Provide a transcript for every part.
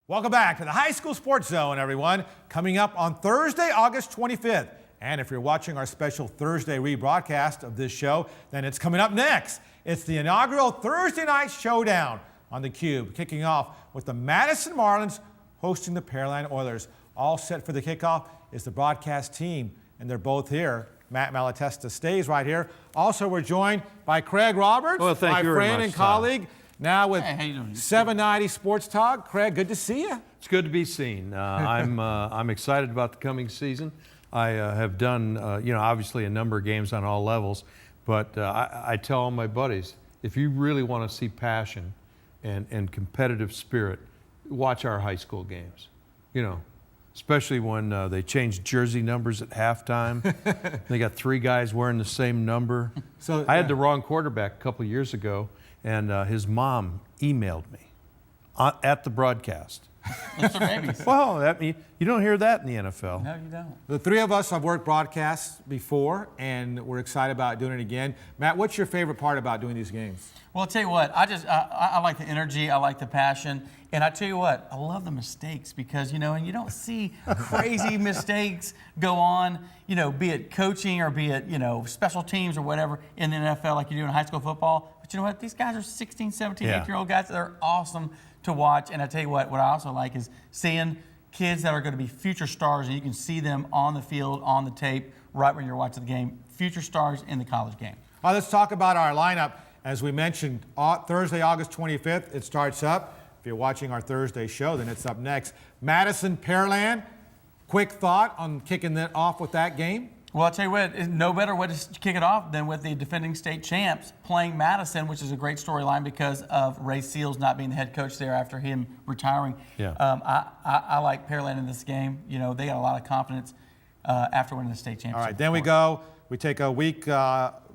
Welcome back to the High School Sports Zone, everyone. Coming up on Thursday, August 25th. And if you're watching our special Thursday rebroadcast of this show, then it's coming up next. It's the inaugural Thursday Night Showdown on the Cube, kicking off with the Madison Marlins hosting the Pearland Oilers. All set for the kickoff is the broadcast team, and they're both here. Matt Malatesta stays right here. Also, we're joined by Craig Roberts, my friend and colleague. Now with 790 Sports Talk. Craig, good to see you. It's good to be seen. I'm excited about the coming season. I have done, obviously a number of games on all levels, but I tell all my buddies, if you really want to see passion and competitive spirit, watch our high school games. Especially when they change jersey numbers at halftime. They got three guys wearing the same number. So I had the wrong quarterback a couple years ago, and his mom emailed me at the broadcast. Those are babies. Well, you don't hear that in the NFL. No, you don't. The three of us have worked broadcasts before, and we're excited about doing it again. Matt, what's your favorite part about doing these games? Well, I'll tell you what, I like the energy, I like the passion, and I tell you what, I love the mistakes because, and you don't see crazy mistakes go on, be it coaching or be it, special teams or whatever in the NFL like you do in high school football. But you know what? These guys are 16, 17, 18-year-old guys. They're awesome to watch. And I tell you what I also like is seeing kids that are going to be future stars, and you can see them on the field, on the tape, right when you're watching the game. Future stars in the college game. All right, let's talk about our lineup. As we mentioned, Thursday, August 25th, it starts up. If you're watching our Thursday show, then it's up next. Madison, Pearland. Quick thought on kicking that off with that game? Well, I'll tell you what, no better way to kick it off than with the defending state champs playing Madison, which is a great storyline because of Ray Seals not being the head coach there after him retiring. Yeah. I like Pearland in this game. They got a lot of confidence after winning the state championship. All right, then we take a week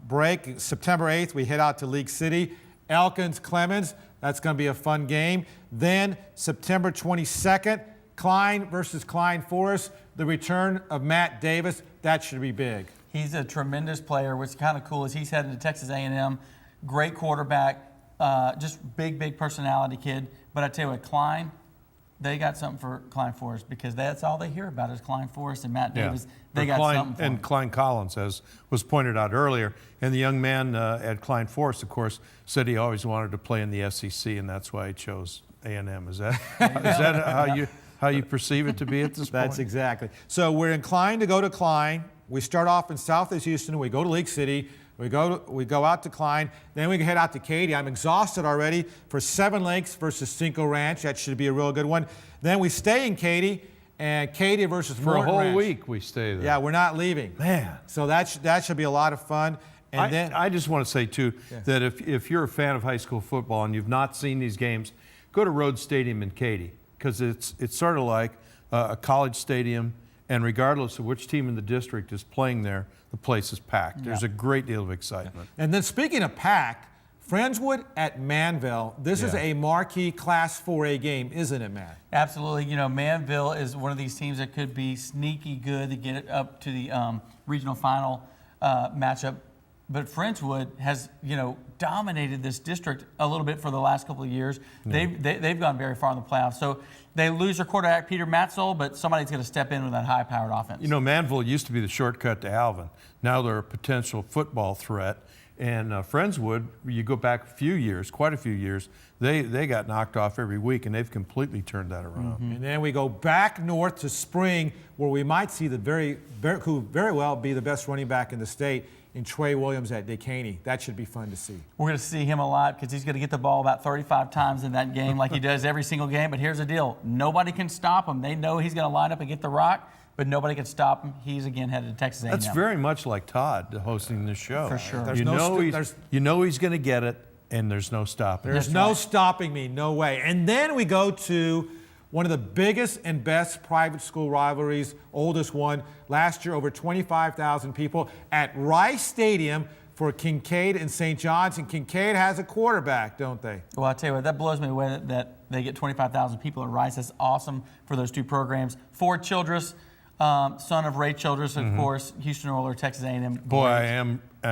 break. September 8th, we head out to League City. Elkins, Clemens, that's going to be a fun game. Then September 22nd, Klein versus Klein Forest. The return of Matt Davis, that should be big. He's a tremendous player. What's kind of cool is he's heading to Texas A&M. Great quarterback, just big personality kid. But I tell you what, Klein, they got something for Klein Forest because that's all they hear about is Klein Forest and Matt Davis. They got something for him. Klein Collins, as was pointed out earlier. And the young man at Klein Forest, of course, said he always wanted to play in the SEC, and that's why he chose A&M. Is that how you perceive it to be at this point? That's exactly. So we're inclined to go to Klein. We start off in Southeast Houston. We go to League City. We go out to Klein. Then we head out to Katy. I'm exhausted already for Seven Lakes versus Cinco Ranch. That should be a real good one. Then we stay in Katy, and Katy versus for Morton a whole Ranch. week we stay there. Yeah, we're not leaving. Man. So that should be a lot of fun. And I just want to say, too, that if you're a fan of high school football and you've not seen these games, go to Rhodes Stadium in Katy because it's sort of like a college stadium, and regardless of which team in the district is playing there, the place is packed. There's a great deal of excitement. And then speaking of packed, Friendswood at Manville. This is a marquee Class 4A game, isn't it, Matt? Absolutely. Manville is one of these teams that could be sneaky good to get it up to the regional final matchup. But Friendswood has, dominated this district a little bit for the last couple of years. They've gone very far in the playoffs. So they lose their quarterback, Peter Matzold, but somebody's going to step in with that high-powered offense. Manville used to be the shortcut to Alvin. Now they're a potential football threat. And Friendswood, you go back quite a few years, they got knocked off every week, and they've completely turned that around. And then we go back north to Spring, where we might see who very well be the best running back in the state, in Trey Williams at Decaney. That should be fun to see. We're going to see him a lot because he's going to get the ball about 35 times in that game like he does every single game. But here's the deal. Nobody can stop him. They know he's going to line up and get the rock, but nobody can stop him. He's, again, headed to Texas A&M. That's very much like Todd hosting this show. For sure. There's he's going to get it, and there's no stopping. There's no stopping me. No way. And then we go to one of the biggest and best private school rivalries, oldest one, last year over 25,000 people at Rice Stadium for Kincaid and St. John's. And Kincaid has a quarterback, don't they? Well, I'll tell you what, that blows me away that they get 25,000 people at Rice. That's awesome for those two programs. Ford Childress, son of Ray Childress, of course, Houston Roller, Texas A&M. Boy, I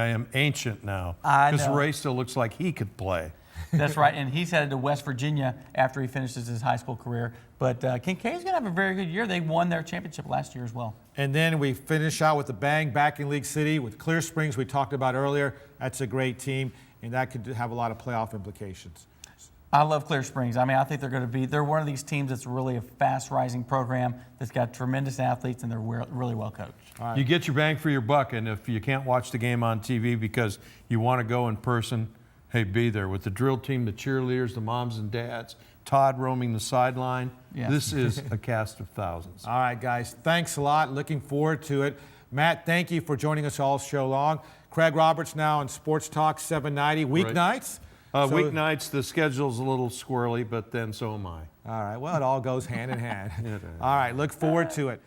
am ancient now. Because Ray still looks like he could play. That's right, and he's headed to West Virginia after he finishes his high school career. But Kincaid's going to have a very good year. They won their championship last year as well. And then we finish out with a bang back in League City with Clear Springs we talked about earlier. That's a great team, and that could have a lot of playoff implications. I love Clear Springs. I mean, I think they're one of these teams that's really a fast-rising program that's got tremendous athletes, and they're really well coached. You get your bang for your buck, and if you can't watch the game on TV because you want to go in person, hey, be there with the drill team, the cheerleaders, the moms and dads, Todd roaming the sideline. Yes. This is a cast of thousands. All right, guys, thanks a lot. Looking forward to it. Matt, thank you for joining us all show long. Craig Roberts now on Sports Talk 790 weeknights. Weeknights, the schedule's a little squirrely, but then so am I. All right, well, it all goes hand in hand. All right, look forward to it.